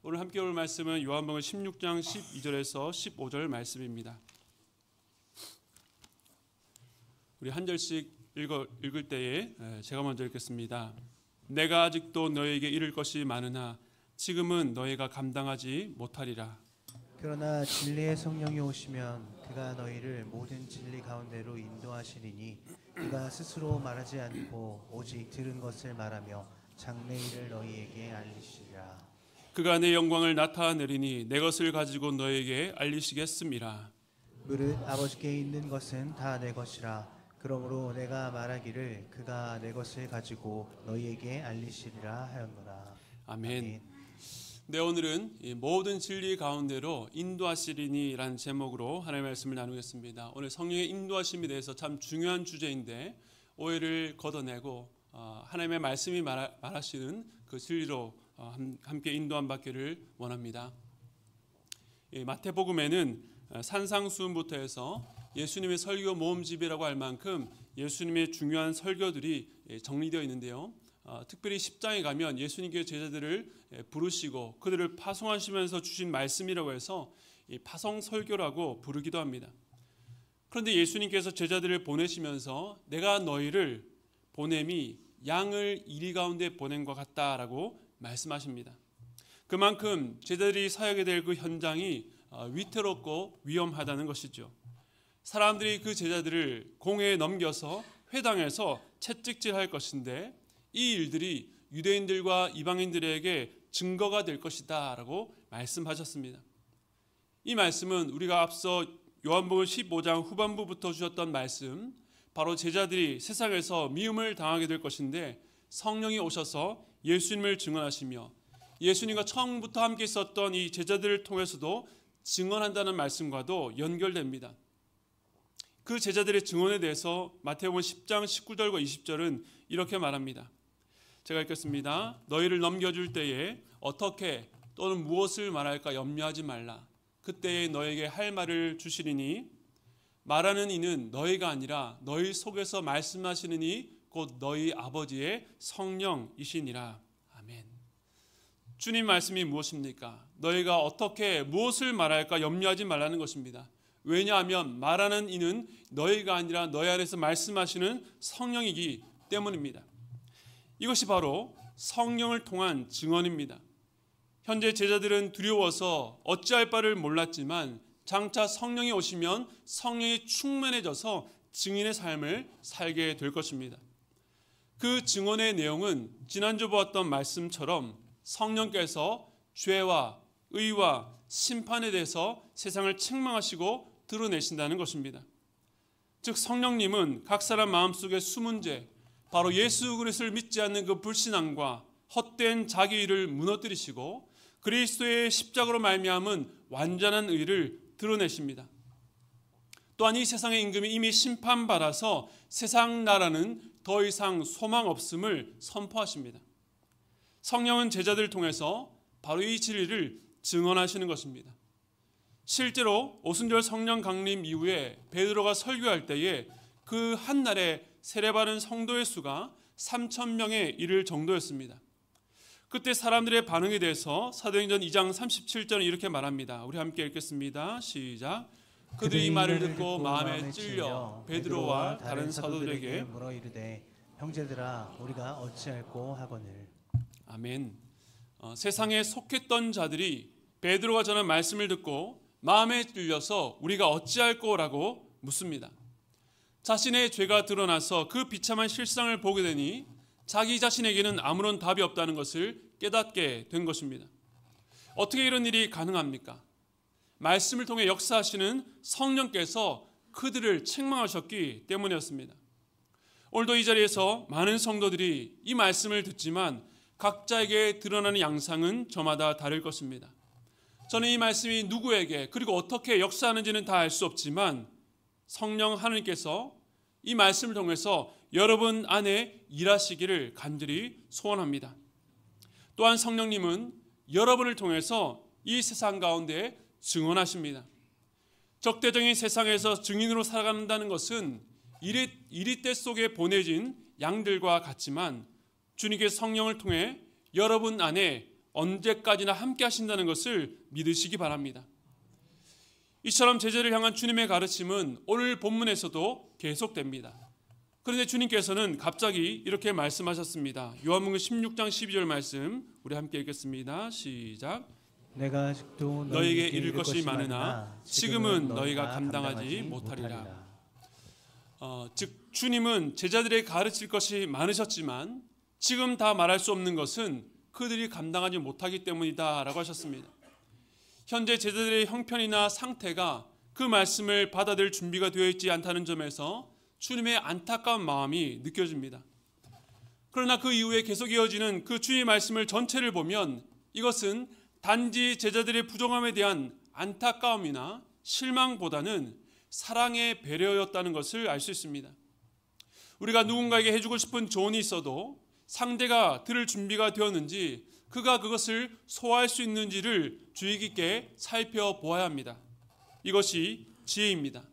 오늘 함께 올 말씀은 요한복음 16장 12절에서 15절 말씀입니다. 우리 한 절씩 읽을 때에 제가 먼저 읽겠습니다. 내가 아직도 너에게 이를 것이 많으나 지금은 너희가 감당하지 못하리라. 그러나 진리의 성령이 오시면 그가 너희를 모든 진리 가운데로 인도하시리니 그가 스스로 말하지 않고 오직 들은 것을 말하며 장래일을 너희에게 알리시리라. 그가 내 영광을 나타내리니 내 것을 가지고 너희에게 알리시겠음이라. 무릇 아버지께 있는 것은 다 내 것이라. 그러므로 내가 말하기를 그가 내 것을 가지고 너희에게 알리시리라 하였노라. 아멘. 네, 오늘은 이 모든 진리 가운데로 인도하시리니라는 제목으로 하나님의 말씀을 나누겠습니다. 오늘 성령의 인도하심에 대해서 참 중요한 주제인데 오해를 걷어내고 하나님의 말씀이 말하시는 그 진리로 함께 인도함 받기를 원합니다. 마태복음에는 산상수훈부터 해서 예수님의 설교 모음집이라고 할 만큼 예수님의 중요한 설교들이 정리되어 있는데요. 특별히 10장에 가면 예수님께서 제자들을 부르시고 그들을 파송하시면서 주신 말씀이라고 해서 파송 설교라고 부르기도 합니다. 그런데 예수님께서 제자들을 보내시면서 내가 너희를 보냄이 양을 이리 가운데 보낸 것 같다라고 말씀하십니다. 그만큼 제자들이 사역에 될 그 현장이 위태롭고 위험하다는 것이죠. 사람들이 그 제자들을 공회에 넘겨서 회당에서 채찍질할 것인데 이 일들이 유대인들과 이방인들에게 증거가 될 것이다 라고 말씀하셨습니다. 이 말씀은 우리가 앞서 요한복음 15장 후반부부터 주셨던 말씀, 바로 제자들이 세상에서 미움을 당하게 될 것인데 성령이 오셔서 예수님을 증언하시며 예수님과 처음부터 함께 있었던 이 제자들을 통해서도 증언한다는 말씀과도 연결됩니다. 그 제자들의 증언에 대해서 마태복음 10장 19절과 20절은 이렇게 말합니다. 제가 읽겠습니다. 너희를 넘겨줄 때에 어떻게 또는 무엇을 말할까 염려하지 말라. 그때에 너에게 할 말을 주시리니 말하는 이는 너희가 아니라 너희 속에서 말씀하시는 이 곧 너희 아버지의 성령이시니라. 아멘. 주님 말씀이 무엇입니까? 너희가 어떻게 무엇을 말할까 염려하지 말라는 것입니다. 왜냐하면 말하는 이는 너희가 아니라 너희 안에서 말씀하시는 성령이기 때문입니다. 이것이 바로 성령을 통한 증언입니다. 현재 제자들은 두려워서 어찌할 바를 몰랐지만 장차 성령이 오시면 성령이 충만해져서 증인의 삶을 살게 될 것입니다. 그 증언의 내용은 지난주 보았던 말씀처럼 성령께서 죄와 의와 심판에 대해서 세상을 책망하시고 드러내신다는 것입니다. 즉 성령님은 각 사람 마음속의 숨은 죄, 바로 예수 그리스도를 믿지 않는 그 불신앙과 헛된 자기 의를 무너뜨리시고 그리스도의 십자가로 말미암은 완전한 의를 드러내십니다. 또한 이 세상의 임금이 이미 심판받아서 세상 나라는 더 이상 소망 없음을 선포하십니다. 성령은 제자들을 통해서 바로 이 진리를 증언하시는 것입니다. 실제로 오순절 성령 강림 이후에 베드로가 설교할 때에 그 한 날에 세례받은 성도의 수가 3,000명에 이를 정도였습니다. 그때 사람들의 반응에 대해서 사도행전 2장 37절은 이렇게 말합니다. 우리 함께 읽겠습니다. 시작. 그들이 이 말을 듣고 마음에 찔려 베드로와 다른 사도들에게 물어 이르되 형제들아 우리가 어찌할꼬 하거늘. 아멘. 세상에 속했던 자들이 베드로가 전한 말씀을 듣고 마음에 찔려서 우리가 어찌할꼬라고 묻습니다. 자신의 죄가 드러나서 그 비참한 실상을 보게 되니 자기 자신에게는 아무런 답이 없다는 것을 깨닫게 된 것입니다. 어떻게 이런 일이 가능합니까? 말씀을 통해 역사하시는 성령께서 그들을 책망하셨기 때문이었습니다. 오늘도 이 자리에서 많은 성도들이 이 말씀을 듣지만 각자에게 드러나는 양상은 저마다 다를 것입니다. 저는 이 말씀이 누구에게 그리고 어떻게 역사하는지는 다 알 수 없지만 성령 하나님께서 이 말씀을 통해서 여러분 안에 일하시기를 간절히 소원합니다. 또한 성령님은 여러분을 통해서 이 세상 가운데 증언하십니다. 적대적인 세상에서 증인으로 살아간다는 것은 이리떼 속에 보내진 양들과 같지만 주님께서 성령을 통해 여러분 안에 언제까지나 함께 하신다는 것을 믿으시기 바랍니다. 이처럼 제자를 향한 주님의 가르침은 오늘 본문에서도 계속됩니다. 그런데 주님께서는 갑자기 이렇게 말씀하셨습니다. 요한복음 16장 12절 말씀 우리 함께 읽겠습니다. 시작. 내가 아직도 너에게 이를 것이 많으나 지금은 너희가 감당하지 못하리라. 즉 주님은 제자들에게 가르칠 것이 많으셨지만 지금 다 말할 수 없는 것은 그들이 감당하지 못하기 때문이다 라고 하셨습니다. 현재 제자들의 형편이나 상태가 그 말씀을 받아들일 준비가 되어 있지 않다는 점에서 주님의 안타까운 마음이 느껴집니다. 그러나 그 이후에 계속 이어지는 그 주의 말씀을 전체를 보면 이것은 단지 제자들의 부정함에 대한 안타까움이나 실망보다는 사랑의 배려였다는 것을 알 수 있습니다. 우리가 누군가에게 해주고 싶은 조언이 있어도 상대가 들을 준비가 되었는지 그가 그것을 소화할 수 있는지를 주의 깊게 살펴보아야 합니다. 이것이 지혜입니다.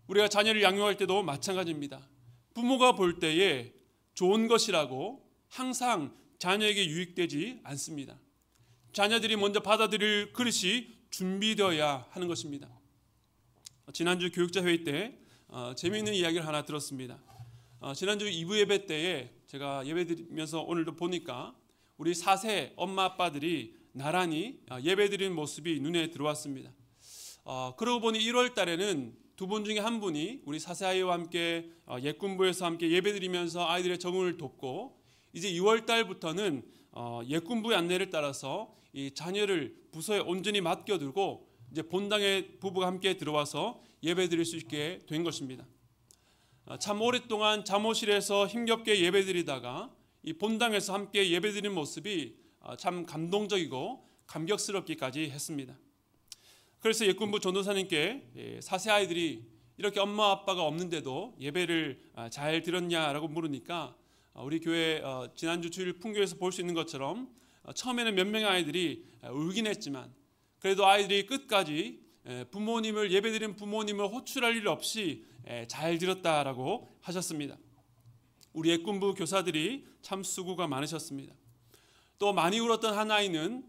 우리가 자녀를 양육할 때도 마찬가지입니다. 부모가 볼 때에 좋은 것이라고 항상 자녀에게 유익되지 않습니다. 자녀들이 먼저 받아들일 그릇이 준비되어야 하는 것입니다. 지난주 교육자 회의 때 재미있는 이야기를 하나 들었습니다. 지난주 2부 예배 때에 제가 예배 드리면서 오늘도 보니까 우리 4세 엄마 아빠들이 나란히 예배 드리는 모습이 눈에 들어왔습니다. 그러고 보니 1월 달에는 두 분 중에 한 분이 우리 4세 아이와 함께 예꾼부에서 함께 예배 드리면서 아이들의 적응을 돕고 이제 2월 달부터는 예꾼부의 안내를 따라서 이 자녀를 부서에 온전히 맡겨두고 이제 본당에 부부가 함께 들어와서 예배 드릴 수 있게 된 것입니다. 참 오랫동안 잠옷실에서 힘겹게 예배 드리다가 이 본당에서 함께 예배 드리는 모습이 참 감동적이고 감격스럽기까지 했습니다. 그래서 예꾼부 전도사님께 4세 아이들이 이렇게 엄마 아빠가 없는데도 예배를 잘 드렸냐라고 물으니까 우리 교회 지난주 주일 풍교에서 볼 수 있는 것처럼 처음에는 몇 명의 아이들이 울긴 했지만 그래도 아이들이 끝까지 부모님을 예배드린 부모님을 호출할 일 없이 잘 드렸다라고 하셨습니다. 우리 예꾼부 교사들이 참 수고가 많으셨습니다. 또 많이 울었던 한 아이는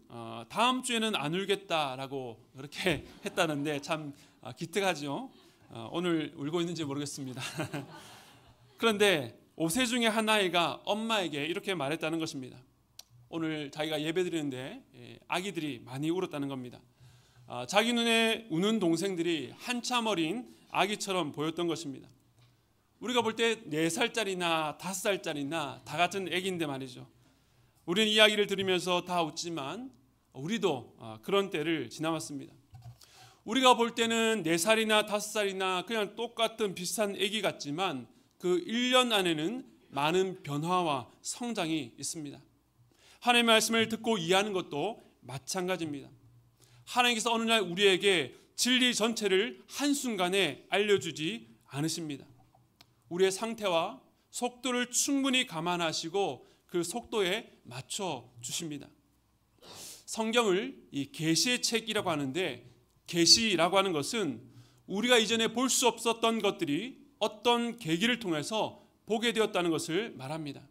다음 주에는 안 울겠다라고 그렇게 했다는데 참 기특하죠. 오늘 울고 있는지 모르겠습니다. 그런데 5세 중에 한 아이가 엄마에게 이렇게 말했다는 것입니다. 오늘 자기가 예배 드리는데 아기들이 많이 울었다는 겁니다. 자기 눈에 우는 동생들이 한참 어린 아기처럼 보였던 것입니다. 우리가 볼 때 4살짜리나 5살짜리나 다 같은 아기인데 말이죠. 우리는 이야기를 들으면서 다 웃지만 우리도 그런 때를 지나왔습니다. 우리가 볼 때는 4살이나 5살이나 그냥 똑같은 비슷한 아기 같지만 그 1년 안에는 많은 변화와 성장이 있습니다. 하나님의 말씀을 듣고 이해하는 것도 마찬가지입니다. 하나님께서 어느 날 우리에게 진리 전체를 한순간에 알려주지 않으십니다. 우리의 상태와 속도를 충분히 감안하시고 그 속도에 맞춰 주십니다. 성경을 이 계시의 책이라고 하는데 계시라고 하는 것은 우리가 이전에 볼 수 없었던 것들이 어떤 계기를 통해서 보게 되었다는 것을 말합니다.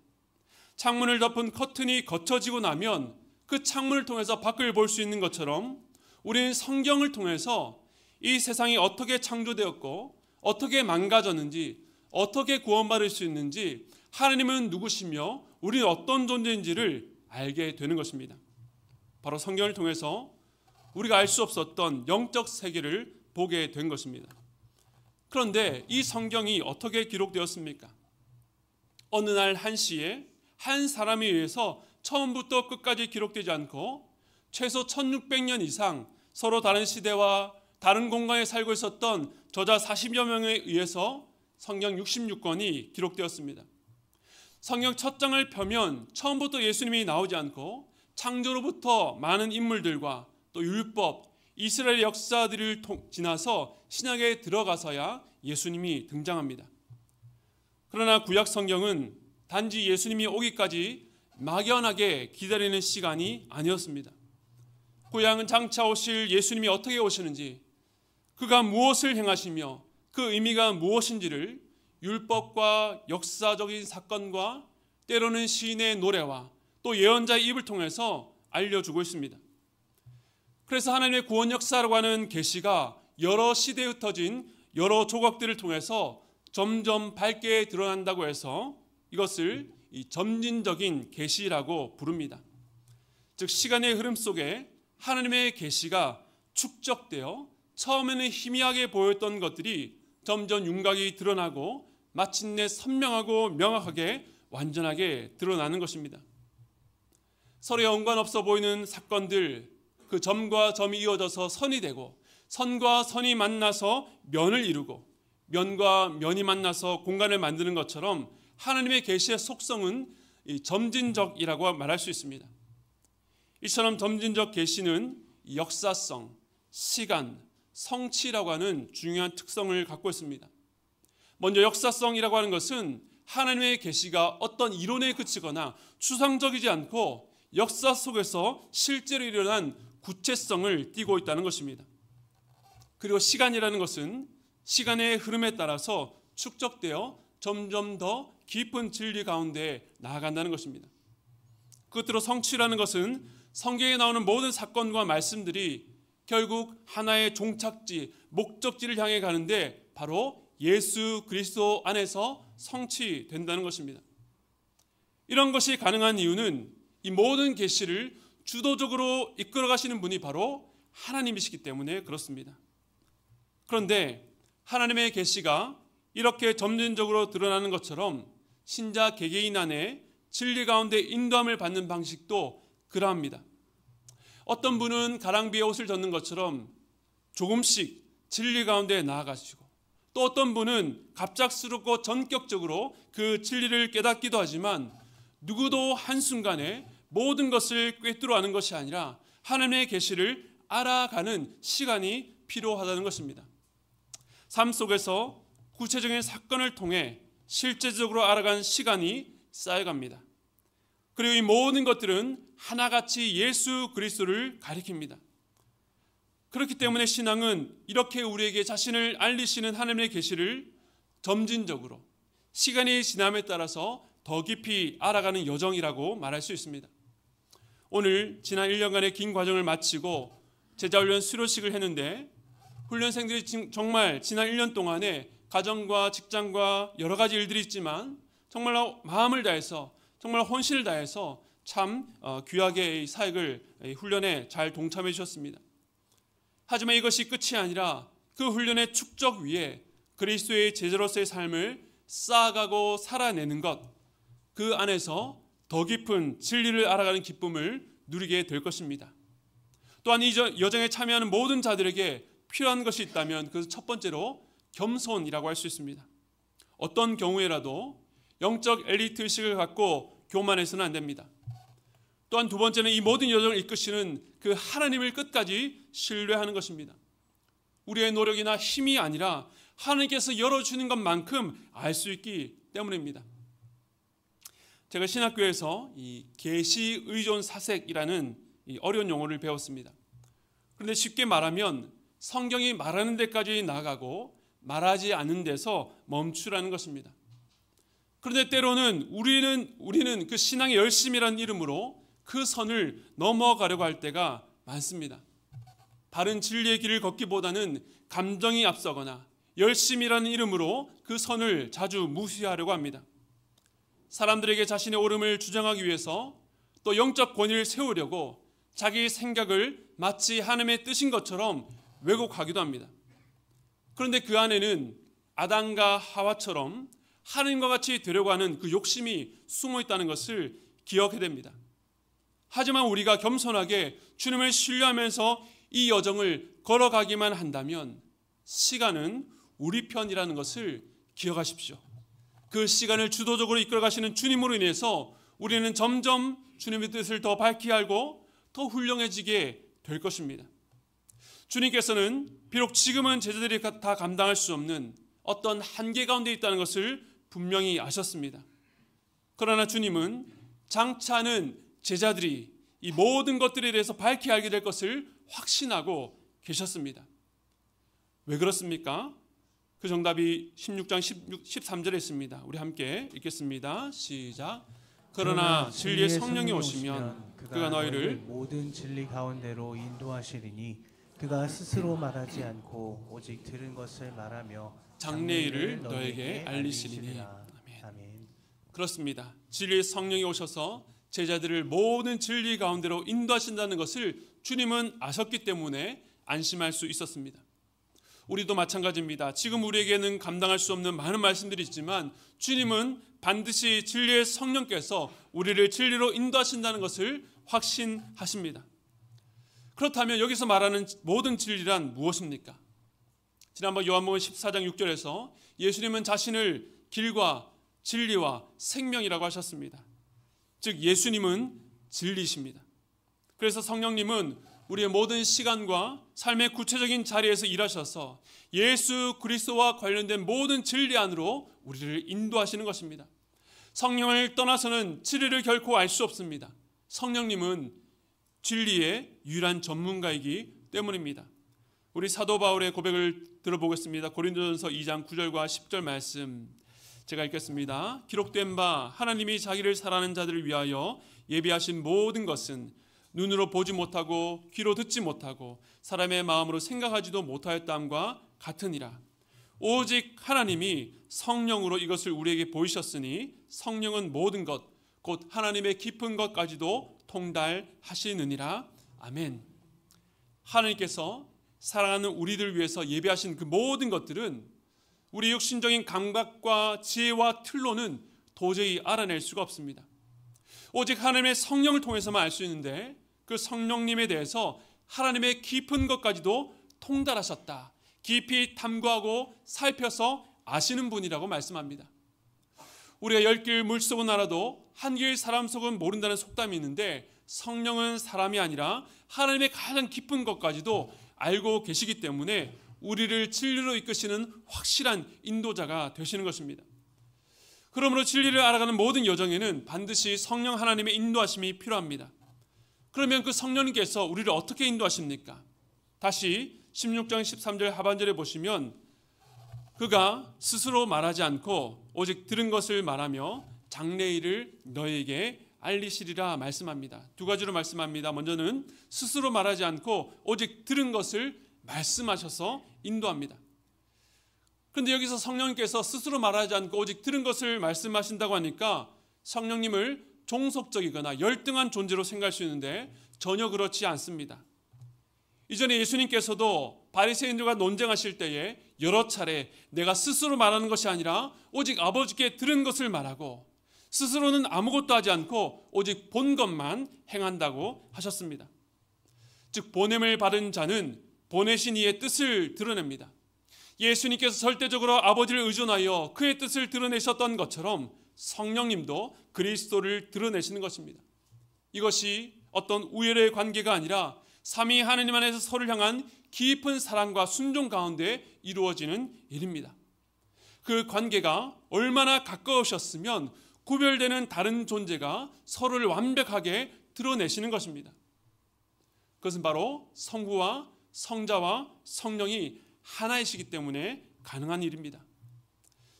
창문을 덮은 커튼이 걷혀지고 나면 그 창문을 통해서 밖을 볼 수 있는 것처럼 우리는 성경을 통해서 이 세상이 어떻게 창조되었고 어떻게 망가졌는지 어떻게 구원받을 수 있는지 하나님은 누구시며 우리는 어떤 존재인지를 알게 되는 것입니다. 바로 성경을 통해서 우리가 알 수 없었던 영적 세계를 보게 된 것입니다. 그런데 이 성경이 어떻게 기록되었습니까? 어느 날 한시에 한 사람에 의해서 처음부터 끝까지 기록되지 않고 최소 1600년 이상 서로 다른 시대와 다른 공간에 살고 있었던 저자 40여 명에 의해서 성경 66권이 기록되었습니다. 성경 첫 장을 펴면 처음부터 예수님이 나오지 않고 창조로부터 많은 인물들과 또 율법, 이스라엘 역사들을 지나서 신약에 들어가서야 예수님이 등장합니다. 그러나 구약 성경은 단지 예수님이 오기까지 막연하게 기다리는 시간이 아니었습니다. 구약은 장차 오실 예수님이 어떻게 오시는지, 그가 무엇을 행하시며 그 의미가 무엇인지를 율법과 역사적인 사건과 때로는 시인의 노래와 또 예언자의 입을 통해서 알려주고 있습니다. 그래서 하나님의 구원 역사라고 하는 계시가 여러 시대에 흩어진 여러 조각들을 통해서 점점 밝게 드러난다고 해서 이것을 이 점진적인 계시라고 부릅니다. 즉 시간의 흐름 속에 하나님의 계시가 축적되어 처음에는 희미하게 보였던 것들이 점점 윤곽이 드러나고 마침내 선명하고 명확하게 완전하게 드러나는 것입니다. 서로 연관없어 보이는 사건들, 그 점과 점이 이어져서 선이 되고 선과 선이 만나서 면을 이루고 면과 면이 만나서 공간을 만드는 것처럼 하나님의 계시의 속성은 점진적이라고 말할 수 있습니다. 이처럼 점진적 계시는 역사성, 시간, 성취라고 하는 중요한 특성을 갖고 있습니다. 먼저 역사성이라고 하는 것은 하나님의 계시가 어떤 이론에 그치거나 추상적이지 않고 역사 속에서 실제로 일어난 구체성을 띠고 있다는 것입니다. 그리고 시간이라는 것은 시간의 흐름에 따라서 축적되어 점점 더 깊은 진리 가운데 나아간다는 것입니다. 끝으로 성취라는 것은 성경에 나오는 모든 사건과 말씀들이 결국 하나의 종착지, 목적지를 향해 가는데 바로 예수 그리스도 안에서 성취된다는 것입니다. 이런 것이 가능한 이유는 이 모든 계시를 주도적으로 이끌어 가시는 분이 바로 하나님이시기 때문에 그렇습니다. 그런데 하나님의 계시가 이렇게 점진적으로 드러나는 것처럼 신자 개개인 안에 진리 가운데 인도함을 받는 방식도 그러합니다. 어떤 분은 가랑비에 옷을 젖는 것처럼 조금씩 진리 가운데 나아가시고 또 어떤 분은 갑작스럽고 전격적으로 그 진리를 깨닫기도 하지만 누구도 한순간에 모든 것을 꿰뚫어 아는 것이 아니라 하나님의 계시를 알아가는 시간이 필요하다는 것입니다. 삶 속에서 구체적인 사건을 통해 실제적으로 알아간 시간이 쌓여갑니다. 그리고 이 모든 것들은 하나같이 예수 그리스도를 가리킵니다. 그렇기 때문에 신앙은 이렇게 우리에게 자신을 알리시는 하나님의 계시를 점진적으로 시간이 지남에 따라서 더 깊이 알아가는 여정이라고 말할 수 있습니다. 오늘 지난 1년간의 긴 과정을 마치고 제자훈련 수료식을 했는데 훈련생들이 정말 지난 1년 동안에 가정과 직장과 여러 가지 일들이 있지만 정말로 마음을 다해서 정말 혼신을 다해서 참 귀하게 이 사역을 훈련에 잘 동참해 주셨습니다. 하지만 이것이 끝이 아니라 그 훈련의 축적 위에 그리스도의 제자로서의 삶을 쌓아가고 살아내는 것, 그 안에서 더 깊은 진리를 알아가는 기쁨을 누리게 될 것입니다. 또한 이 여정에 참여하는 모든 자들에게 필요한 것이 있다면 그 첫 번째로 겸손이라고 할 수 있습니다. 어떤 경우에라도 영적 엘리트 의식을 갖고 교만해서는 안 됩니다. 또한 두 번째는 이 모든 여정을 이끄시는 그 하나님을 끝까지 신뢰하는 것입니다. 우리의 노력이나 힘이 아니라 하나님께서 열어주는 것만큼 알 수 있기 때문입니다. 제가 신학교에서 이 계시 의존 사색이라는 이 어려운 용어를 배웠습니다. 그런데 쉽게 말하면 성경이 말하는 데까지 나가고 말하지 않는 데서 멈추라는 것입니다. 그런데 때로는 우리는 그 신앙의 열심이라는 이름으로 그 선을 넘어가려고 할 때가 많습니다. 바른 진리의 길을 걷기보다는 감정이 앞서거나 열심이라는 이름으로 그 선을 자주 무시하려고 합니다. 사람들에게 자신의 옳음을 주장하기 위해서 또 영적 권위를 세우려고 자기 생각을 마치 하나님의 뜻인 것처럼 왜곡하기도 합니다. 그런데 그 안에는 아담과 하와처럼 하나님과 같이 되려고 하는 그 욕심이 숨어 있다는 것을 기억해야 됩니다. 하지만 우리가 겸손하게 주님을 신뢰하면서 이 여정을 걸어가기만 한다면 시간은 우리 편이라는 것을 기억하십시오. 그 시간을 주도적으로 이끌어가시는 주님으로 인해서 우리는 점점 주님의 뜻을 더 밝히 알고 더 훌륭해지게 될 것입니다. 주님께서는 비록 지금은 제자들이 다 감당할 수 없는 어떤 한계 가운데 있다는 것을 분명히 아셨습니다. 그러나 주님은 장차는 제자들이 이 모든 것들에 대해서 밝히 알게 될 것을 확신하고 계셨습니다. 왜 그렇습니까? 그 정답이 16장 13절에 있습니다. 우리 함께 읽겠습니다. 시작. 그러나 진리의 성령이 오시면 그가 너희를 모든 진리 가운데로 인도하시리니 그가 스스로 말하지 않고 오직 들은 것을 말하며 장래일을 너에게 알리시리니. 아멘. 그렇습니다. 진리의 성령이 오셔서 제자들을 모든 진리 가운데로 인도하신다는 것을 주님은 아셨기 때문에 안심할 수 있었습니다. 우리도 마찬가지입니다. 지금 우리에게는 감당할 수 없는 많은 말씀들이 있지만 주님은 반드시 진리의 성령께서 우리를 진리로 인도하신다는 것을 확신하십니다. 그렇다면 여기서 말하는 모든 진리란 무엇입니까? 지난번 요한복음 14장 6절에서 예수님은 자신을 길과 진리와 생명이라고 하셨습니다. 즉 예수님은 진리이십니다. 그래서 성령님은 우리의 모든 시간과 삶의 구체적인 자리에서 일하셔서 예수 그리스도와 관련된 모든 진리 안으로 우리를 인도하시는 것입니다. 성령을 떠나서는 진리를 결코 알 수 없습니다. 성령님은 진리의 유일한 전문가이기 때문입니다. 우리 사도 바울의 고백을 들어보겠습니다. 고린도전서 2장 9절과 10절 말씀 제가 읽겠습니다. 기록된 바 하나님이 자기를 사랑하는 자들을 위하여 예비하신 모든 것은 눈으로 보지 못하고 귀로 듣지 못하고 사람의 마음으로 생각하지도 못하였다함과 같으니라. 오직 하나님이 성령으로 이것을 우리에게 보이셨으니 성령은 모든 것 곧 하나님의 깊은 것까지도 통달하시느니라. 아멘. 하나님께서 사랑하는 우리들 위해서 예비하신 그 모든 것들은 우리 육신적인 감각과 지혜와 틀로는 도저히 알아낼 수가 없습니다. 오직 하나님의 성령을 통해서만 알 수 있는데 그 성령님에 대해서 하나님의 깊은 것까지도 통달하셨다. 깊이 탐구하고 살펴서 아시는 분이라고 말씀합니다. 우리가 열 길 물속은 알아도 한 길 사람 속은 모른다는 속담이 있는데 성령은 사람이 아니라 하나님의 가장 깊은 것까지도 알고 계시기 때문에 우리를 진리로 이끄시는 확실한 인도자가 되시는 것입니다. 그러므로 진리를 알아가는 모든 여정에는 반드시 성령 하나님의 인도하심이 필요합니다. 그러면 그 성령님께서 우리를 어떻게 인도하십니까? 다시 16장 13절 하반절에 보시면 그가 스스로 말하지 않고 오직 들은 것을 말하며 장래일을 너에게 알리시리라 말씀합니다. 두 가지로 말씀합니다. 먼저는 스스로 말하지 않고 오직 들은 것을 말씀하셔서 인도합니다. 그런데 여기서 성령님께서 스스로 말하지 않고 오직 들은 것을 말씀하신다고 하니까 성령님을 종속적이거나 열등한 존재로 생각할 수 있는데 전혀 그렇지 않습니다. 이전에 예수님께서도 바리새인들과 논쟁하실 때에 여러 차례 내가 스스로 말하는 것이 아니라 오직 아버지께 들은 것을 말하고 스스로는 아무것도 하지 않고 오직 본 것만 행한다고 하셨습니다. 즉 보냄을 받은 자는 보내신 이의 뜻을 드러냅니다. 예수님께서 절대적으로 아버지를 의존하여 그의 뜻을 드러내셨던 것처럼 성령님도 그리스도를 드러내시는 것입니다. 이것이 어떤 우열의 관계가 아니라 삼위 하나님 안에서 서로를 향한 깊은 사랑과 순종 가운데 이루어지는 일입니다. 그 관계가 얼마나 가까우셨으면 구별되는 다른 존재가 서로를 완벽하게 드러내시는 것입니다. 그것은 바로 성부와 성자와 성령이 하나이시기 때문에 가능한 일입니다.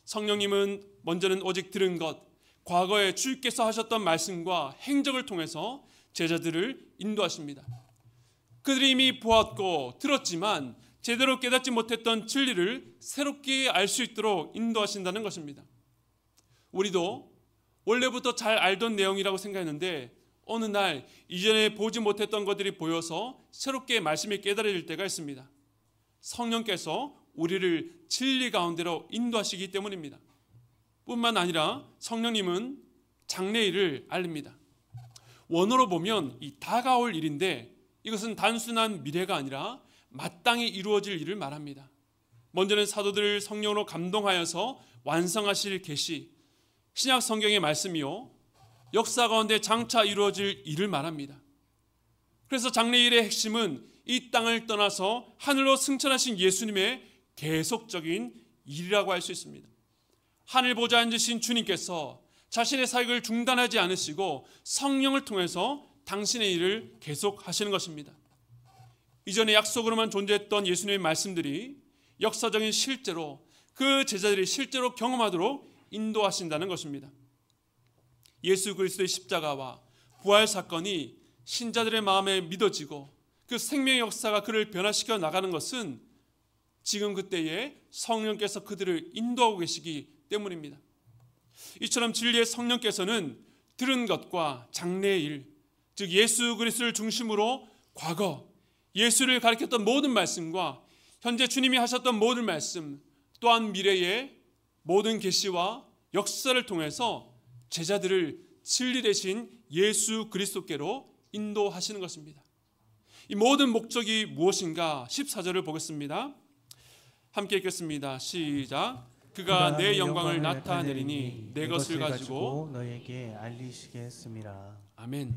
성령님은 먼저는 오직 들은 것, 과거에 주께서 하셨던 말씀과 행적을 통해서 제자들을 인도하십니다. 그들이 이미 보았고 들었지만 제대로 깨닫지 못했던 진리를 새롭게 알 수 있도록 인도하신다는 것입니다. 우리도 원래부터 잘 알던 내용이라고 생각했는데 어느 날 이전에 보지 못했던 것들이 보여서 새롭게 말씀이 깨달아질 때가 있습니다. 성령께서 우리를 진리 가운데로 인도하시기 때문입니다. 뿐만 아니라 성령님은 장래일을 알립니다. 원어로 보면 이 다가올 일인데 이것은 단순한 미래가 아니라 마땅히 이루어질 일을 말합니다. 먼저는 사도들을 성령으로 감동하여서 완성하실 계시, 신약 성경의 말씀이요 역사 가운데 장차 이루어질 일을 말합니다. 그래서 장래일의 핵심은 이 땅을 떠나서 하늘로 승천하신 예수님의 계속적인 일이라고 할 수 있습니다. 하늘 보좌에 앉으신 주님께서 자신의 사역을 중단하지 않으시고 성령을 통해서 당신의 일을 계속하시는 것입니다. 이전에 약속으로만 존재했던 예수님의 말씀들이 역사적인 실제로 그 제자들이 실제로 경험하도록 인도하신다는 것입니다. 예수 그리스도의 십자가와 부활 사건이 신자들의 마음에 믿어지고 그 생명의 역사가 그를 변화시켜 나가는 것은 지금 그때에 성령께서 그들을 인도하고 계시기 때문입니다. 이처럼 진리의 성령께서는 들은 것과 장래의 일, 즉 예수 그리스도를 중심으로 과거 예수를 가리켰던 모든 말씀과 현재 주님이 하셨던 모든 말씀, 또한 미래의 모든 계시와 역사를 통해서 제자들을 진리 대신 예수 그리스도께로 인도하시는 것입니다. 이 모든 목적이 무엇인가? 14절을 보겠습니다. 함께 읽겠습니다. 시작. 그가 내 영광을 나타내리니 내 것을 가지고 너에게 알리시게 했음이라. 아멘.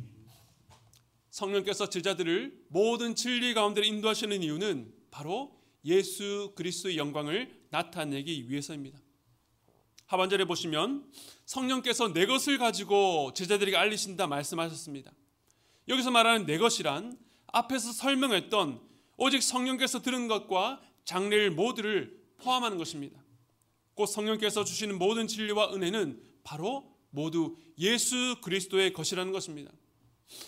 성령께서 제자들을 모든 진리 가운데 인도하시는 이유는 바로 예수 그리스도의 영광을 나타내기 위해서입니다. 하반절에 보시면 성령께서 내 것을 가지고 제자들에게 알리신다 말씀하셨습니다. 여기서 말하는 내 것이란 앞에서 설명했던 오직 성령께서 들은 것과 장래일 모두를 포함하는 것입니다. 곧 성령께서 주시는 모든 진리와 은혜는 바로 모두 예수 그리스도의 것이라는 것입니다.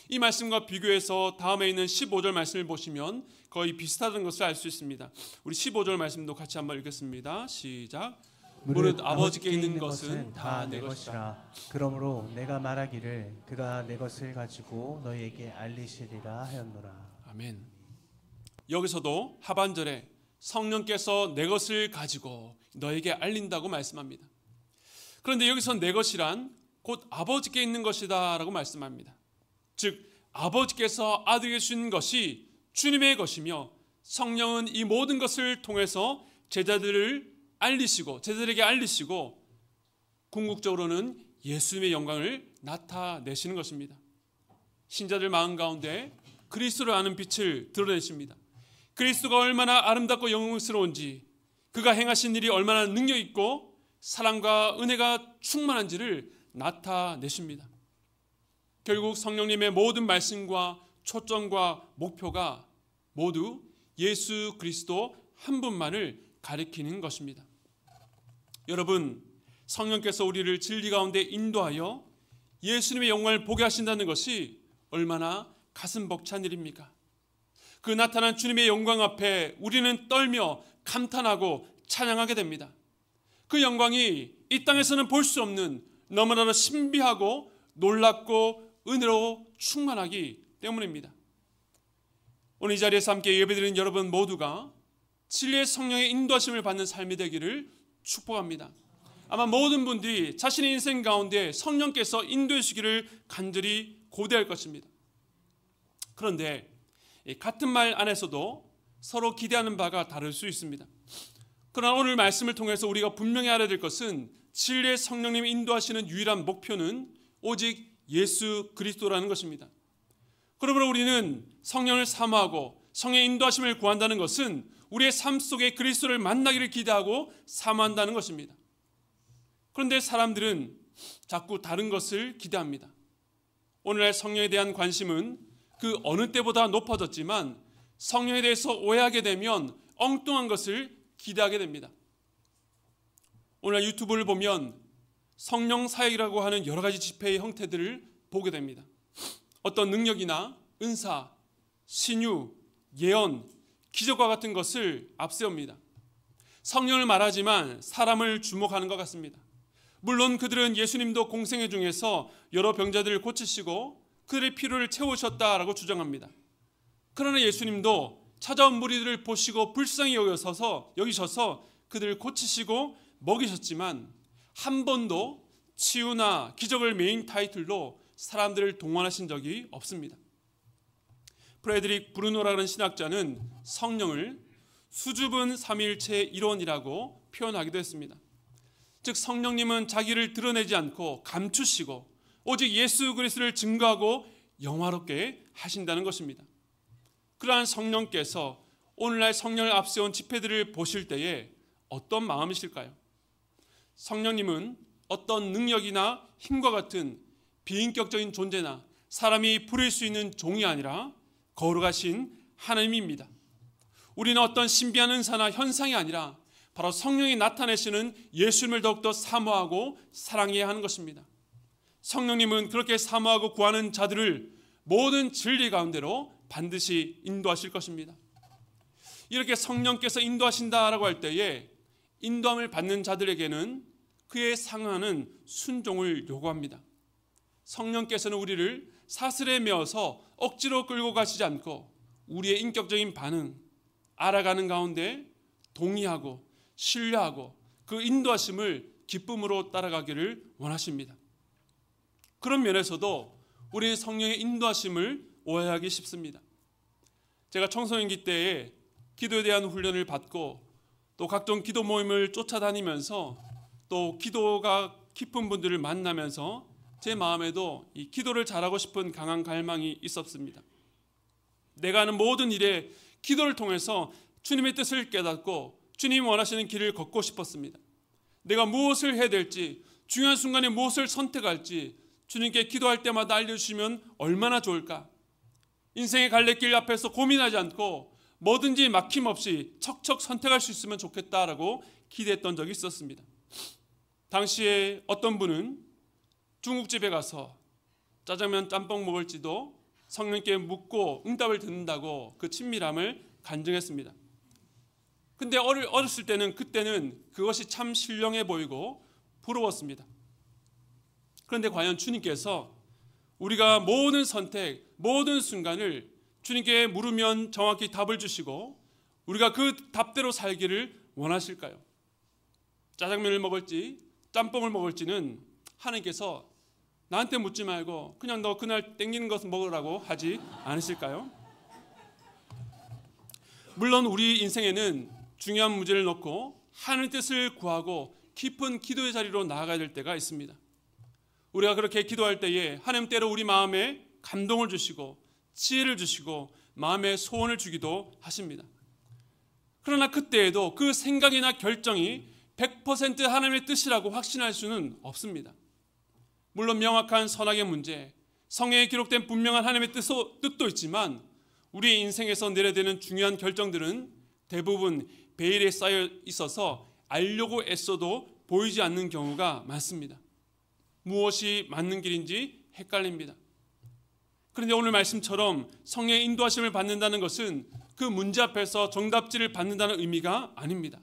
이 말씀과 비교해서 다음에 있는 15절 말씀을 보시면 거의 비슷하다는 것을 알 수 있습니다. 우리 15절 말씀도 같이 한번 읽겠습니다. 시작. 무릇 아버지께 있는 것은 다 내 것이라. 그러므로 내가 말하기를 그가 내 것을 가지고 너희에게 알리시리라 하였노라. 아멘. 여기서도 하반절에 성령께서 내 것을 가지고 너에게 알린다고 말씀합니다. 그런데 여기서 내 것이란 곧 아버지께 있는 것이다 라고 말씀합니다. 즉 아버지께서 아들에게 주신 것이 주님의 것이며 성령은 이 모든 것을 통해서 제자들에게 알리시고 궁극적으로는 예수님의 영광을 나타내시는 것입니다. 신자들 마음 가운데 그리스도를 아는 빛을 드러내십니다. 그리스도가 얼마나 아름답고 영광스러운지, 그가 행하신 일이 얼마나 능력 있고 사랑과 은혜가 충만한지를 나타내십니다. 결국 성령님의 모든 말씀과 초점과 목표가 모두 예수 그리스도 한 분만을 가리키는 것입니다. 여러분, 성령께서 우리를 진리 가운데 인도하여 예수님의 영광을 보게 하신다는 것이 얼마나 가슴 벅찬 일입니까? 그 나타난 주님의 영광 앞에 우리는 떨며 감탄하고 찬양하게 됩니다. 그 영광이 이 땅에서는 볼 수 없는 너무나도 신비하고 놀랍고 은혜로 충만하기 때문입니다. 오늘 이 자리에서 함께 예배드리는 여러분 모두가 진리의 성령의 인도하심을 받는 삶이 되기를 축복합니다. 아마 모든 분들이 자신의 인생 가운데 성령께서 인도해 주시기를 간절히 고대할 것입니다. 그런데 같은 말 안에서도 서로 기대하는 바가 다를 수 있습니다. 그러나 오늘 말씀을 통해서 우리가 분명히 알아야 될 것은 진리의 성령님이 인도하시는 유일한 목표는 오직 예수 그리스도라는 것입니다. 그러므로 우리는 성령을 사모하고 성령의 인도하심을 구한다는 것은 우리의 삶 속에 그리스도를 만나기를 기대하고 사모한다는 것입니다. 그런데 사람들은 자꾸 다른 것을 기대합니다. 오늘날 성령에 대한 관심은 그 어느 때보다 높아졌지만 성령에 대해서 오해하게 되면 엉뚱한 것을 기대하게 됩니다. 오늘 유튜브를 보면 성령 사역이라고 하는 여러 가지 집회의 형태들을 보게 됩니다. 어떤 능력이나 은사, 신유, 예언, 기적과 같은 것을 앞세웁니다. 성령을 말하지만 사람을 주목하는 것 같습니다. 물론 그들은 예수님도 공생애 중에서 여러 병자들을 고치시고 그들의 필요를 채우셨다라고 주장합니다. 그러나 예수님도 찾아온 무리들을 보시고 불쌍히 여기셔서 그들을 고치시고 먹이셨지만 한 번도 치유나 기적을 메인 타이틀로 사람들을 동원하신 적이 없습니다. 프레드릭 브루노라는 신학자는 성령을 수줍은 삼위일체 일원이라고 표현하기도 했습니다. 즉 성령님은 자기를 드러내지 않고 감추시고 오직 예수 그리스도를 증거하고 영화롭게 하신다는 것입니다. 그러한 성령께서 오늘날 성령을 앞세운 집회들을 보실 때에 어떤 마음이실까요? 성령님은 어떤 능력이나 힘과 같은 비인격적인 존재나 사람이 부릴 수 있는 종이 아니라 거룩하신 하나님입니다. 우리는 어떤 신비한 은사나 현상이 아니라 바로 성령이 나타내시는 예수님을 더욱더 사모하고 사랑해야 하는 것입니다. 성령님은 그렇게 사모하고 구하는 자들을 모든 진리 가운데로 반드시 인도하실 것입니다. 이렇게 성령께서 인도하신다라고 할 때에 인도함을 받는 자들에게는 그에 상하는 순종을 요구합니다. 성령께서는 우리를 사슬에 메어서 억지로 끌고 가시지 않고 우리의 인격적인 반응, 알아가는 가운데 동의하고 신뢰하고 그 인도하심을 기쁨으로 따라가기를 원하십니다. 그런 면에서도 우리는 성령의 인도하심을 오해하기 쉽습니다. 제가 청소년기 때에 기도에 대한 훈련을 받고 또 각종 기도 모임을 쫓아다니면서 또 기도가 깊은 분들을 만나면서 제 마음에도 이 기도를 잘하고 싶은 강한 갈망이 있었습니다. 내가 하는 모든 일에 기도를 통해서 주님의 뜻을 깨닫고 주님이 원하시는 길을 걷고 싶었습니다. 내가 무엇을 해야 될지, 중요한 순간에 무엇을 선택할지 주님께 기도할 때마다 알려주시면 얼마나 좋을까. 인생의 갈래길 앞에서 고민하지 않고 뭐든지 막힘없이 척척 선택할 수 있으면 좋겠다라고 기대했던 적이 있었습니다. 당시에 어떤 분은 중국집에 가서 짜장면 짬뽕 먹을지도 성령께 묻고 응답을 듣는다고 그 친밀함을 간증했습니다. 근데 어렸을 때는 그때는 그것이 참 신령해 보이고 부러웠습니다. 그런데 과연 주님께서 우리가 모든 선택, 모든 순간을 주님께 물으면 정확히 답을 주시고 우리가 그 답대로 살기를 원하실까요? 짜장면을 먹을지 짬뽕을 먹을지는 하나님께서 나한테 묻지 말고 그냥 너 그날 땡기는 것을 먹으라고 하지 않으실까요? 물론 우리 인생에는 중요한 문제를 놓고 하나님의 뜻을 구하고 깊은 기도의 자리로 나아가야 될 때가 있습니다. 우리가 그렇게 기도할 때에 하나님 때로 우리 마음에 감동을 주시고 지혜를 주시고 마음의 소원을 주기도 하십니다. 그러나 그때에도 그 생각이나 결정이 100% 하나님의 뜻이라고 확신할 수는 없습니다. 물론 명확한 선악의 문제, 성경에 기록된 분명한 하나님의 뜻도 있지만 우리 인생에서 내려야 되는 중요한 결정들은 대부분 베일에 쌓여 있어서 알려고 애써도 보이지 않는 경우가 많습니다. 무엇이 맞는 길인지 헷갈립니다. 그런데 오늘 말씀처럼 성령의 인도하심을 받는다는 것은 그 문제 앞에서 정답지를 받는다는 의미가 아닙니다.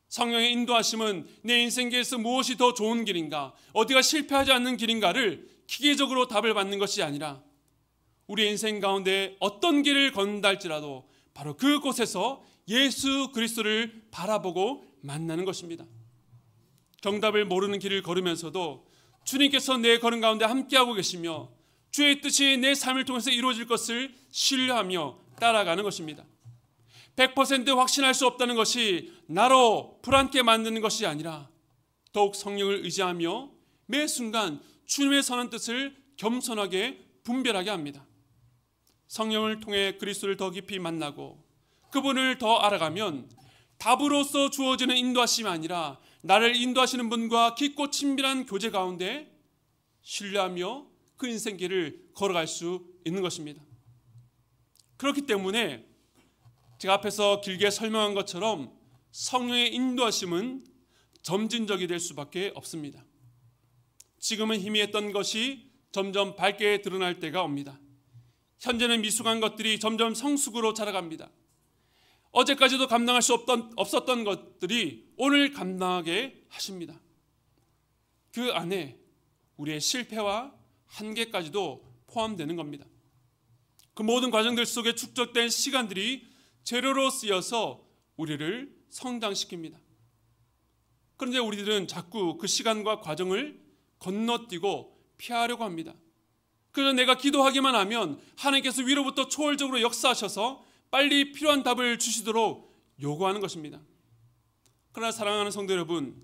성령의 인도하심은 내 인생계에서 무엇이 더 좋은 길인가, 어디가 실패하지 않는 길인가를 기계적으로 답을 받는 것이 아니라 우리 인생 가운데 어떤 길을 걷는다 할지라도 바로 그곳에서 예수 그리스도를 바라보고 만나는 것입니다. 정답을 모르는 길을 걸으면서도 주님께서 내 걸음 가운데 함께하고 계시며 주의 뜻이 내 삶을 통해서 이루어질 것을 신뢰하며 따라가는 것입니다. 100% 확신할 수 없다는 것이 나로 불안케 만드는 것이 아니라 더욱 성령을 의지하며 매 순간 주님의 선한 뜻을 겸손하게 분별하게 합니다. 성령을 통해 그리스도를 더 깊이 만나고 그분을 더 알아가면 답으로서 주어지는 인도하심이 아니라 나를 인도하시는 분과 깊고 친밀한 교제 가운데 신뢰하며 그 인생길을 걸어갈 수 있는 것입니다. 그렇기 때문에 제가 앞에서 길게 설명한 것처럼 성령의 인도하심은 점진적이 될 수밖에 없습니다. 지금은 희미했던 것이 점점 밝게 드러날 때가 옵니다. 현재는 미숙한 것들이 점점 성숙으로 자라갑니다. 어제까지도 감당할 수 없었던 것들이 오늘 감당하게 하십니다. 그 안에 우리의 실패와 한계까지도 포함되는 겁니다. 그 모든 과정들 속에 축적된 시간들이 재료로 쓰여서 우리를 성장시킵니다. 그런데 우리들은 자꾸 그 시간과 과정을 건너뛰고 피하려고 합니다. 그래서 내가 기도하기만 하면 하나님께서 위로부터 초월적으로 역사하셔서 빨리 필요한 답을 주시도록 요구하는 것입니다. 그러나 사랑하는 성도 여러분,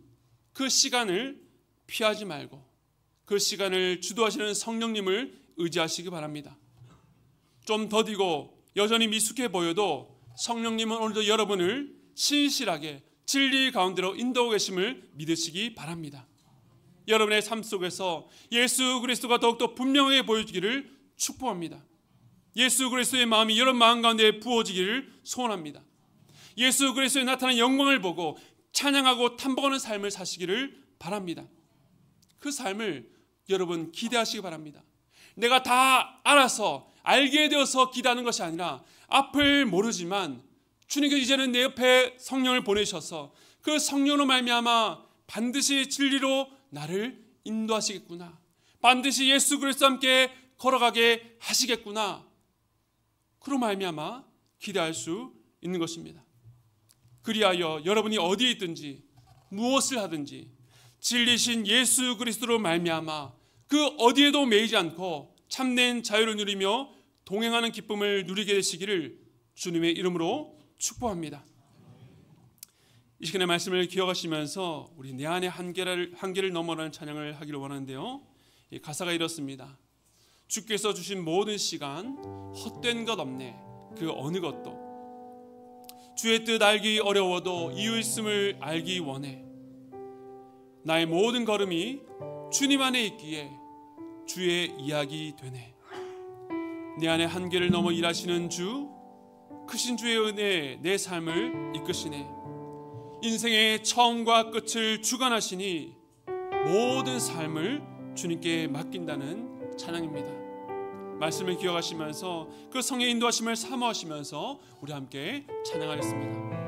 그 시간을 피하지 말고 그 시간을 주도하시는 성령님을 의지하시기 바랍니다. 좀 더디고 여전히 미숙해 보여도 성령님은 오늘도 여러분을 신실하게 진리 가운데로 인도하고 계심을 믿으시기 바랍니다. 여러분의 삶 속에서 예수 그리스도가 더욱더 분명하게 보여지기를 축복합니다. 예수 그리스도의 마음이 여러분 마음 가운데 부어지기를 소원합니다. 예수 그리스도의 나타난 영광을 보고 찬양하고 탐복하는 삶을 사시기를 바랍니다. 그 삶을 여러분 기대하시기 바랍니다. 내가 다 알아서 알게 되어서 기대하는 것이 아니라 앞을 모르지만 주님께서 이제는 내 옆에 성령을 보내셔서 그 성령으로 말미암아 반드시 진리로 나를 인도하시겠구나. 반드시 예수 그리스도와 함께 걸어가게 하시겠구나. 그로 말미암아 기대할 수 있는 것입니다. 그리하여 여러분이 어디에 있든지 무엇을 하든지 진리신 예수 그리스도로 말미암아 그 어디에도 매이지 않고 참된 자유를 누리며 동행하는 기쁨을 누리게 되시기를 주님의 이름으로 축복합니다. 이 시간의 말씀을 기억하시면서 우리 내 안의 한계를 넘어라는 찬양을 하기를 원하는데요. 이 가사가 이렇습니다. 주께서 주신 모든 시간 헛된 것 없네 그 어느 것도 주의 뜻 알기 어려워도 이유 있음을 알기 원해 나의 모든 걸음이 주님 안에 있기에 주의 이야기 되네 내 안의 한계를 넘어 일하시는 주 크신 주의 은혜에 내 삶을 이끄시네 인생의 처음과 끝을 주관하시니 모든 삶을 주님께 맡긴다는 찬양입니다. 말씀을 기억하시면서 그 성의 인도하심을 사모하시면서 우리 함께 찬양하겠습니다.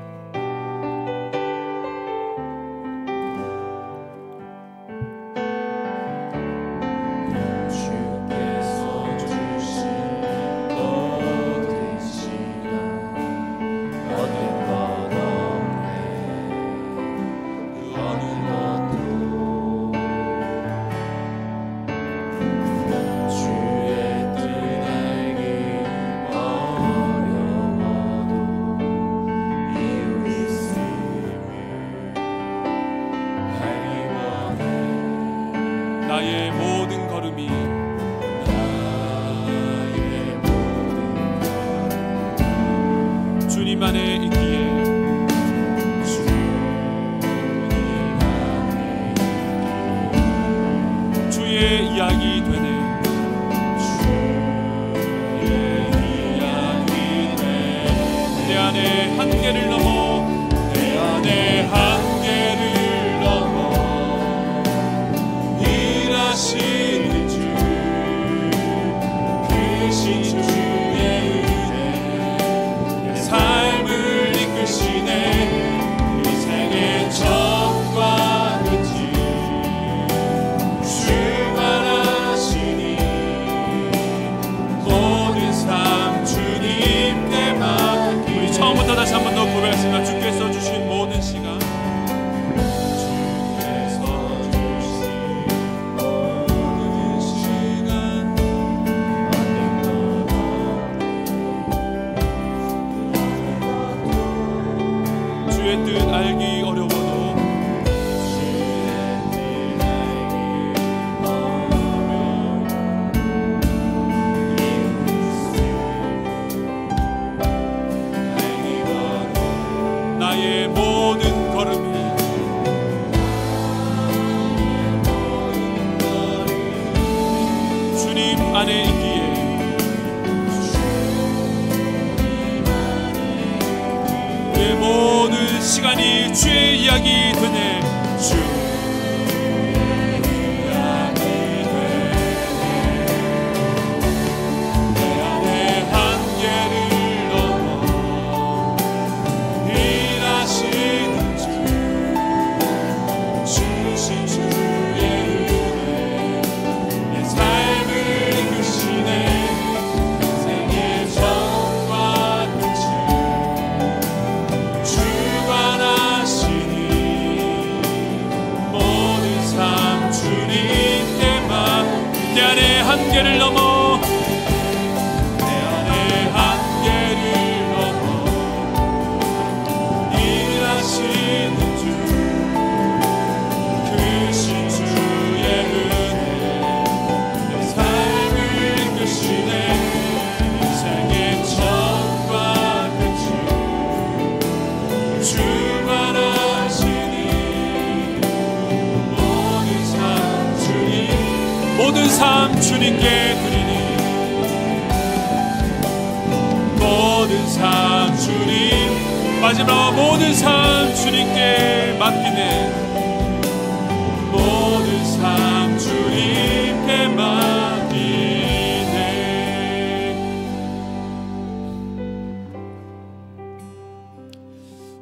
나의 모든 걸음이 주님 안에 있기에 주의 이야기 되네 내 안에 한계를 넘어 내 안에 한계를 넘어 일하시는 주 크신 주의 은혜 내 삶을 이끄시네 인생의 처음과 끝이 주관하시니 모든 삶 주님께 맡기네 우리 처음부터 다시 한 번 더 고백하겠습니다. 주께서 주신 모든 시간 주의 뜻 알기 어려워도 나의 모든 걸음이 주님 안에 있기에 내 모든 시간이 주의 이야기 되네 주의 이야기 되네 내 안의 한계를 넘어 일하시는 주 주신 주의 은혜 내 삶을 이끄시네 인생의 처음과 끝을 주관하시니 모든 삶 주님께만 내 안의 한계를 넘어 내 안의 한계를 넘어 일하시는 주 크신 주의 은혜 내 삶을 이끄시네 인생의 처음과 끝을 주관하시니 모든 삶 주님께 드리니 모든 삶 주님 마지막 모든 삶 주님께 맡기네 모든 삶 주님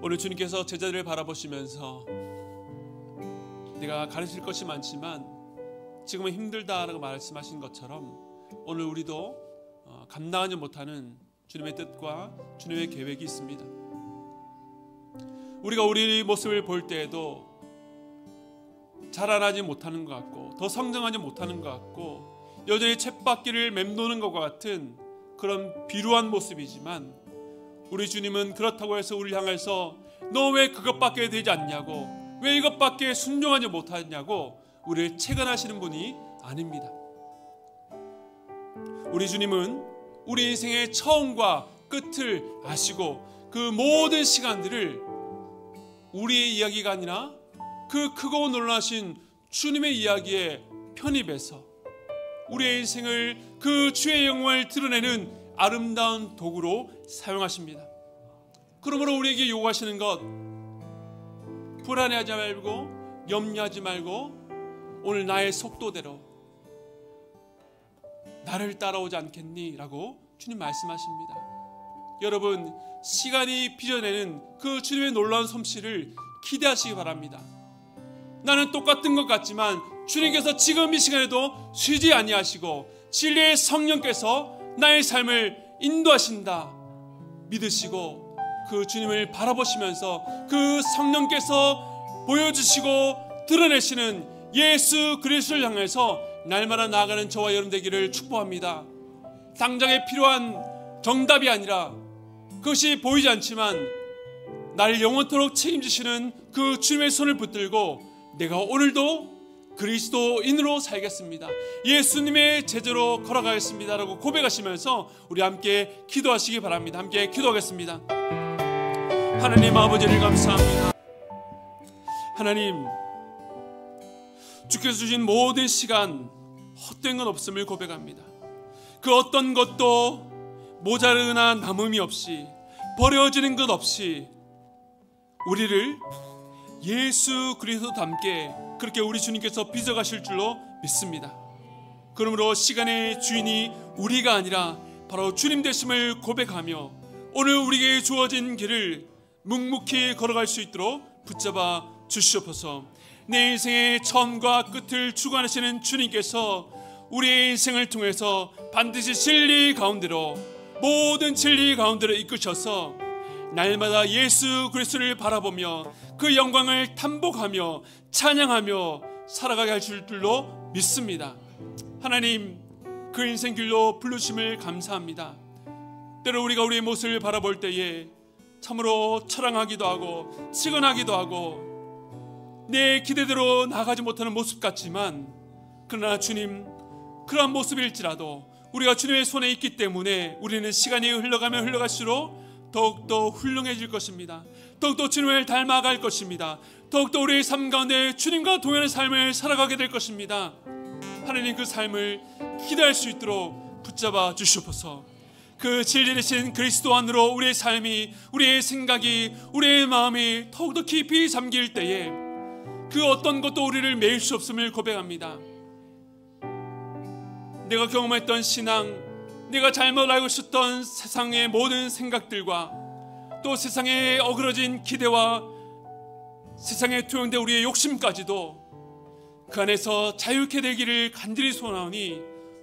오늘 주님께서 제자들을 바라보시면서 내가 가르칠 것이 많지만 지금은 힘들다라고 말씀하신 것처럼 오늘 우리도 감당하지 못하는 주님의 뜻과 주님의 계획이 있습니다. 우리가 우리 모습을 볼 때에도 자라나지 못하는 것 같고 더 성장하지 못하는 것 같고 여전히 쳇바퀴를 맴도는 것과 같은 그런 비루한 모습이지만 우리 주님은 그렇다고 해서 우리를 향해서 너 왜 그것밖에 되지 않냐고, 왜 이것밖에 순종하지 못하냐고 우리를 채간하시는 분이 아닙니다. 우리 주님은 우리 인생의 처음과 끝을 아시고 그 모든 시간들을 우리의 이야기가 아니라 그 크고 놀라신 주님의 이야기에 편입해서 우리의 인생을 그 주의 영광을 드러내는 아름다운 도구로 사용하십니다. 그러므로 우리에게 요구하시는 것, 불안해하지 말고 염려하지 말고 오늘 나의 속도대로 나를 따라오지 않겠니? 라고 주님 말씀하십니다. 여러분, 시간이 빚어내는 그 주님의 놀라운 솜씨를 기대하시기 바랍니다. 나는 똑같은 것 같지만 주님께서 지금 이 시간에도 쉬지 아니하시고 진리의 성령께서 나의 삶을 인도하신다 믿으시고 그 주님을 바라보시면서 그 성령께서 보여주시고 드러내시는 예수 그리스도를 향해서 날마다 나아가는 저와 여러분 되기를 축복합니다. 당장에 필요한 정답이 아니라 그것이 보이지 않지만 나를 영원토록 책임지시는 그 주님의 손을 붙들고 내가 오늘도 그리스도인으로 살겠습니다. 예수님의 제자로 걸어가겠습니다 라고 고백하시면서 우리 함께 기도하시기 바랍니다. 함께 기도하겠습니다. 하나님 아버지를 감사합니다. 하나님, 주께서 주신 모든 시간 헛된 건 없음을 고백합니다. 그 어떤 것도 모자르거나 남음이 없이 버려지는 것 없이 우리를 예수 그리스도 닮게 그렇게 우리 주님께서 빚어가실 줄로 믿습니다. 그러므로 시간의 주인이 우리가 아니라 바로 주님 되심을 고백하며 오늘 우리에게 주어진 길을 묵묵히 걸어갈 수 있도록 붙잡아 주시옵소서. 내 인생의 처음과 끝을 주관하시는 주님께서 우리의 인생을 통해서 반드시 진리 가운데로 모든 진리 가운데로 이끄셔서 날마다 예수 그리스도를 바라보며 그 영광을 탐복하며 찬양하며 살아가게 하실 줄로 믿습니다. 하나님, 그 인생 길로 부르심을 감사합니다. 때로 우리가 우리의 모습을 바라볼 때에 참으로 처량하기도 하고 치근하기도 하고 내 기대대로 나아가지 못하는 모습 같지만 그러나 주님, 그러한 모습일지라도 우리가 주님의 손에 있기 때문에 우리는 시간이 흘러가면 흘러갈수록 더욱더 훌륭해질 것입니다. 더욱더 주님을 닮아갈 것입니다. 더욱더 우리의 삶 가운데 주님과 동행하는 삶을 살아가게 될 것입니다. 하나님, 그 삶을 기대할 수 있도록 붙잡아 주시옵소서. 그 진리 되신 그리스도 안으로 우리의 삶이, 우리의 생각이, 우리의 마음이 더욱더 깊이 잠길 때에 그 어떤 것도 우리를 매일 수 없음을 고백합니다. 내가 경험했던 신앙, 내가 잘못 알고 있었던 세상의 모든 생각들과 또 세상에 어그러진 기대와 세상에 투영된 우리의 욕심까지도 그 안에서 자유케 되기를 간절히 소원하오니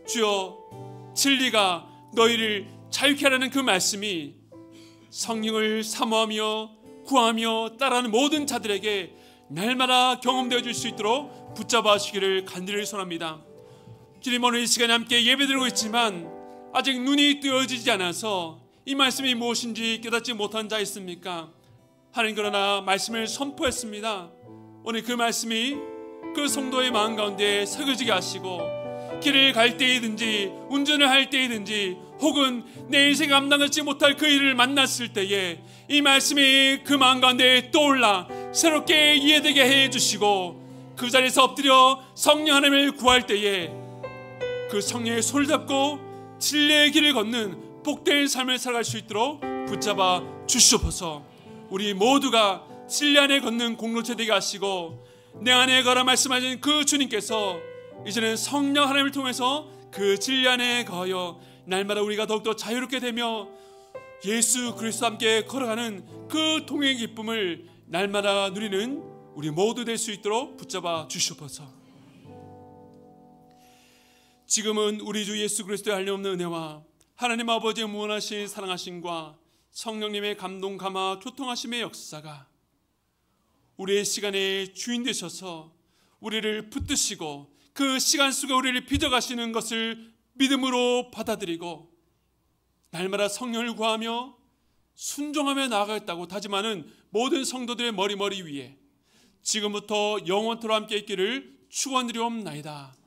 주여, 진리가 너희를 자유케 하라는 그 말씀이 성령을 사모하며 구하며 따라하는 모든 자들에게 날마다 경험되어질 수 있도록 붙잡아 주시기를 간절히 소원합니다. 주님, 오늘 이 시간에 함께 예배드리고 있지만 아직 눈이 뜨여지지 않아서 이 말씀이 무엇인지 깨닫지 못한 자 있습니까? 하나님, 그러나 말씀을 선포했습니다. 오늘 그 말씀이 그 성도의 마음 가운데 새겨지게 하시고 길을 갈 때이든지 운전을 할 때이든지 혹은 내 인생에 감당하지 못할 그 일을 만났을 때에 이 말씀이 그 마음 가운데 떠올라 새롭게 이해되게 해주시고 그 자리에서 엎드려 성령 하나님을 구할 때에 그 성령의 손을 잡고 진리의 길을 걷는 복된 삶을 살아갈 수 있도록 붙잡아 주시옵소서. 우리 모두가 진리 안에 걷는 공동체 되게 하시고 내 안에 걸어 말씀하신 그 주님께서 이제는 성령 하나님을 통해서 그 진리 안에 거하여 날마다 우리가 더욱더 자유롭게 되며 예수 그리스도와 함께 걸어가는 그 동행의 기쁨을 날마다 누리는 우리 모두 될 수 있도록 붙잡아 주시옵소서. 지금은 우리 주 예수 그리스도의 한량없는 은혜와 하나님 아버지의 무한하신 사랑하심과 성령님의 감동 감화 교통하심의 역사가 우리의 시간의 주인 되셔서 우리를 붙드시고 그 시간 속에 우리를 빚어가시는 것을 믿음으로 받아들이고 날마다 성령을 구하며 순종하며 나아가겠다고 다짐하는 모든 성도들의 머리 위에 지금부터 영원토록 함께 있기를 축원드리옵나이다.